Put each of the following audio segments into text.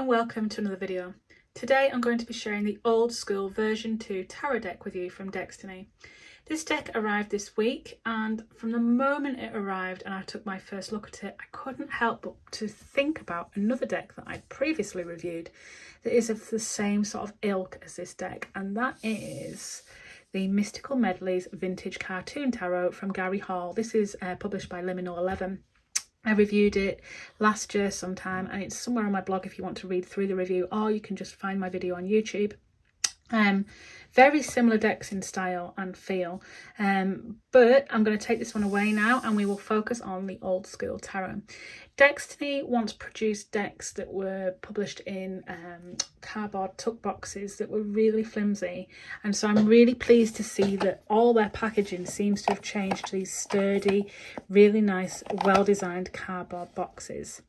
and welcome to another video. Today I'm going to be sharing the old school version 2 tarot deck with you from Deckstiny. This deck arrived this week, and from the moment it arrived and I took my first look at it, I couldn't help but to think about another deck that I'd previously reviewed that is of the same sort of ilk as this deck, and that is the Mystical Medleys Vintage Cartoon Tarot from Gary Hall. This is published by Liminal 11. I reviewed it last year sometime, and it's somewhere on my blog if you want to read through the review, or you can just find my video on YouTube. Very similar decks in style and feel, but I'm going to take this one away now and we will focus on the old school tarot. Deckstiny once produced decks that were published in cardboard tuck boxes that were really flimsy, and so I'm really pleased to see that all their packaging seems to have changed to these sturdy, really nice, well-designed cardboard boxes.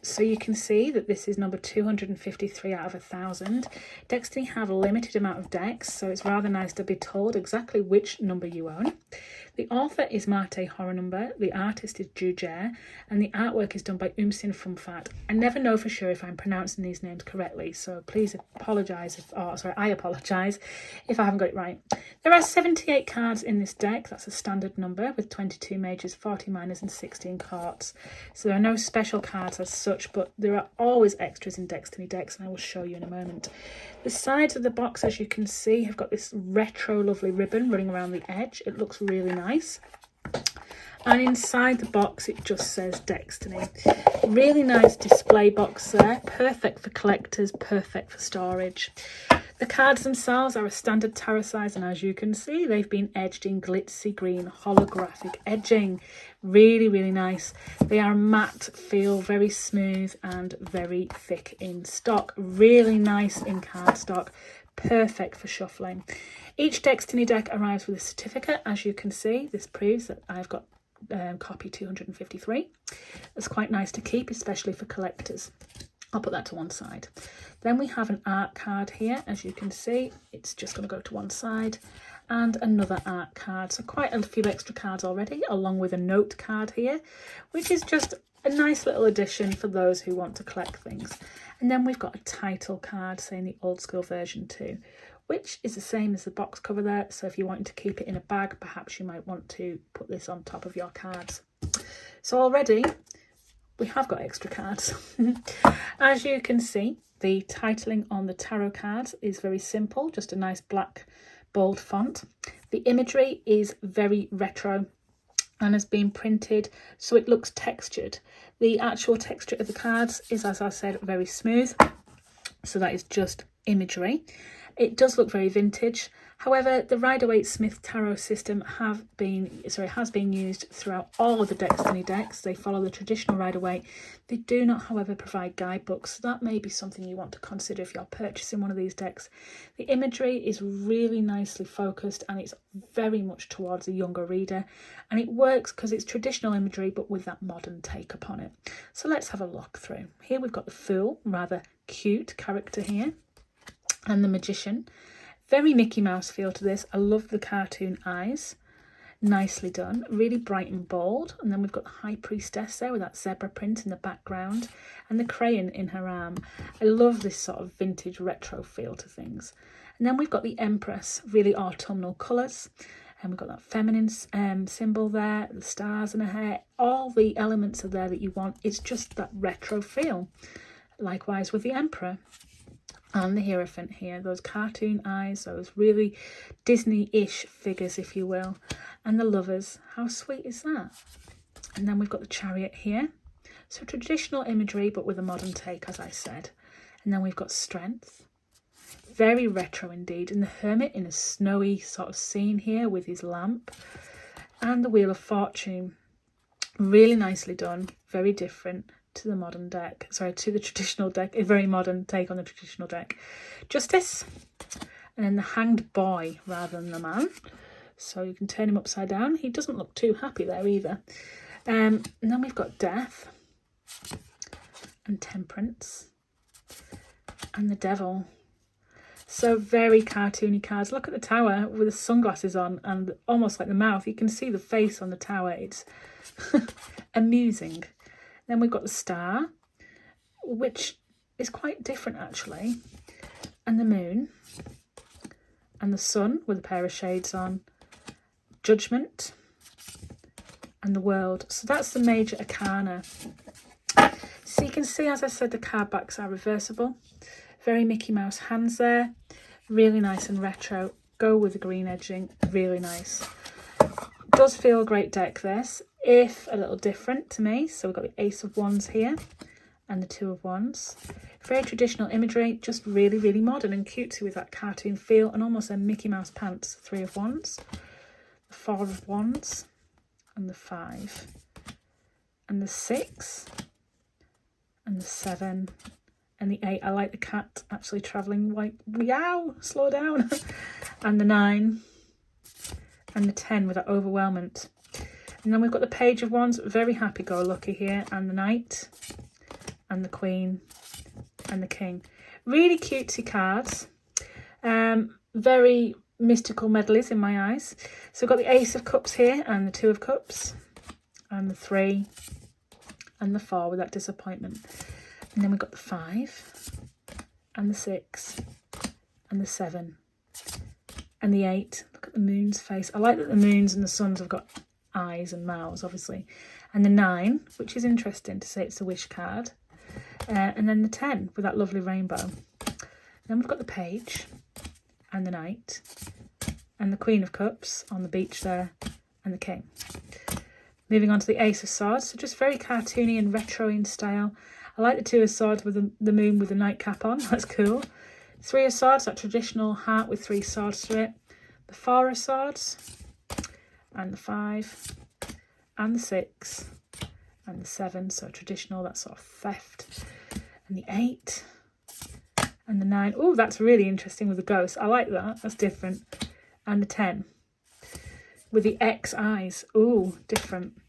So you can see that this is number 253 out of 1,000. Deckstiny have a limited amount of decks, so it's rather nice to be told exactly which number you own. The author is Marte Horror, the artist is Jujer, and the artwork is done by Umsin Fumfat. I never know for sure if I'm pronouncing these names correctly, so please apologise I apologise if I haven't got it right. There are 78 cards in this deck. That's a standard number with 22 majors, 40 minors and 16 courts. So there are no special cards as such, but there are always extras in Deckstiny decks, and I will show you in a moment. The sides of the box, as you can see, have got this retro lovely ribbon running around the edge. It looks really nice. And inside the box it just says Deckstiny. Really nice display box there, perfect for collectors, perfect for storage. The cards themselves are a standard tarot size, and as you can see they've been edged in glitzy green holographic edging. Really nice. They are matte feel, very smooth and very thick in stock. Really nice in cardstock, perfect for shuffling. Each Deckstiny deck arrives with a certificate. As you can see, this proves that I've got copy 253. It's quite nice to keep, especially for collectors. I'll put that to one side. Then we have an art card here. As you can see, it's just going to go to one side, and another art card. So quite a few extra cards already, along with a note card here, which is just a nice little addition for those who want to collect things. And then we've got a title card saying the old school version 2, which is the same as the box cover there. So if you're wanting to keep it in a bag, perhaps you might want to put this on top of your cards. So already we have got extra cards. As you can see, the titling on the tarot cards is very simple, just a nice black bold font. The imagery is very retro and has been printed so it looks textured. The actual texture of the cards is, as I said, very smooth, so that is just imagery. It does look very vintage. However, the Rider-Waite-Smith tarot system has been used throughout all of the Deckstiny decks. They follow the traditional Rider-Waite. They do not, however, provide guidebooks. So that may be something you want to consider if you're purchasing one of these decks. The imagery is really nicely focused, and it's very much towards a younger reader. And it works because it's traditional imagery, but with that modern take upon it. So let's have a look through. Here we've got the Fool, rather cute character here, and the Magician. Very Mickey Mouse feel to this. I love the cartoon eyes. Nicely done. Really bright and bold. And then we've got the High Priestess there with that zebra print in the background and the crayon in her arm. I love this sort of vintage retro feel to things. And then we've got the Empress, really autumnal colours. And we've got that feminine symbol there, the stars in her hair. All the elements are there that you want. It's just that retro feel. Likewise with the Emperor. And the Hierophant here, those cartoon eyes, those really Disney-ish figures, if you will. And the Lovers, how sweet is that? And then we've got the Chariot here. So traditional imagery, but with a modern take, as I said. And then we've got Strength. Very retro indeed. And the Hermit in a snowy sort of scene here with his lamp. And the Wheel of Fortune. Really nicely done, very different to the modern deck, to the traditional deck, a very modern take on the traditional deck. Justice, and then the Hanged Boy rather than the man, so you can turn him upside down. He doesn't look too happy there either. And then we've got Death and Temperance and the Devil. So very cartoony cards. Look at the tower with the sunglasses on and almost like the mouth. You can see the face on the tower. It's amusing. Then we've got the Star, which is quite different actually. And the moon. And the sun with a pair of shades on. Judgment. And the world. So that's the major arcana. So you can see, as I said, the card backs are reversible. Very Mickey Mouse hands there. Really nice and retro. Go with the green edging. Really nice. Does feel a great deck, this. If a little different to me. So we've got the Ace of Wands here. And the Two of Wands. Very traditional imagery. Just really, really modern and cutesy with that cartoon feel. And almost a Mickey Mouse pants. Three of Wands. The Four of Wands. And the 5. And the 6. And the 7. And the 8. I like the cat actually travelling like, meow, slow down. And the 9. And the 10 with that overwhelmment. And then we've got the Page of Wands, very happy-go-lucky here. And the Knight. And the Queen. And the King. Really cutesy cards. Very mystical medleys in my eyes. So we've got the Ace of Cups here. And the Two of Cups. And the 3. And the 4 with that disappointment. And then we've got the 5 and the 6 and the 7 and the 8. Look at the moon's face. I like that the moons and the suns have got eyes and mouths, obviously. And the 9, which is interesting to say it's a wish card. And then the 10 with that lovely rainbow. Then we've got the Page and the Knight and the Queen of Cups on the beach there and the King. Moving on to the Ace of Swords. So just very cartoony and retro in style. I like the Two of Swords with the moon with the nightcap on. That's cool. 3 of Swords, that traditional heart with 3 swords to it. The 4 of Swords. And the 5. And the 6. And the 7. So traditional, that sort of theft. And the 8. And the 9. Oh, that's really interesting with the ghost. I like that. That's different. And the 10. With the X eyes. Oh, different.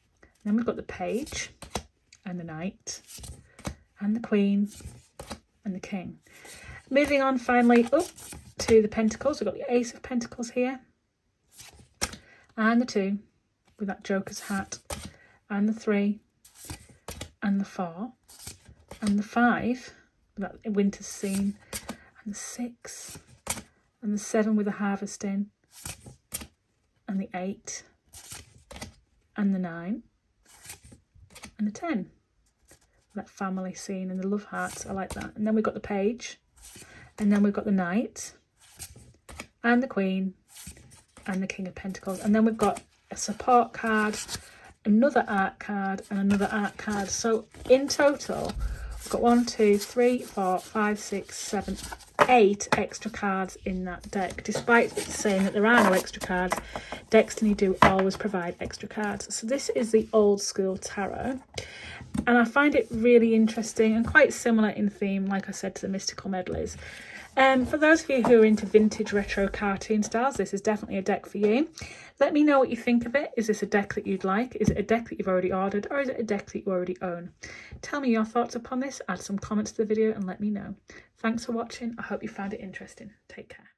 Then we've got the Page. And the Knight. And the Queen and the King. Moving on finally up to the Pentacles. We've got the Ace of Pentacles here. And the 2 with that Joker's hat. And the 3 and the 4 and the 5 with that winter scene. And the 6 and the 7 with the harvesting. And the 8 and the 9 and the 10. That family scene and the love hearts. I like that. And then we've got the Page. And then we've got the Knight. And the Queen. And the King of Pentacles. And then we've got a support card. Another art card. And another art card. So in total, we've got 1, 2, 3, 4, 5, 6, 7, 8 extra cards in that deck. Despite it saying that there are no extra cards, Deckstiny do always provide extra cards. So this is the old school tarot. And I find it really interesting and quite similar in theme, like I said, to the mystical medleys. For those of you who are into vintage retro cartoon styles, this is definitely a deck for you. Let me know what you think of it. Is this a deck that you'd like? Is it a deck that you've already ordered? Or is it a deck that you already own? Tell me your thoughts upon this. Add some comments to the video and let me know. Thanks for watching. I hope you found it interesting. Take care.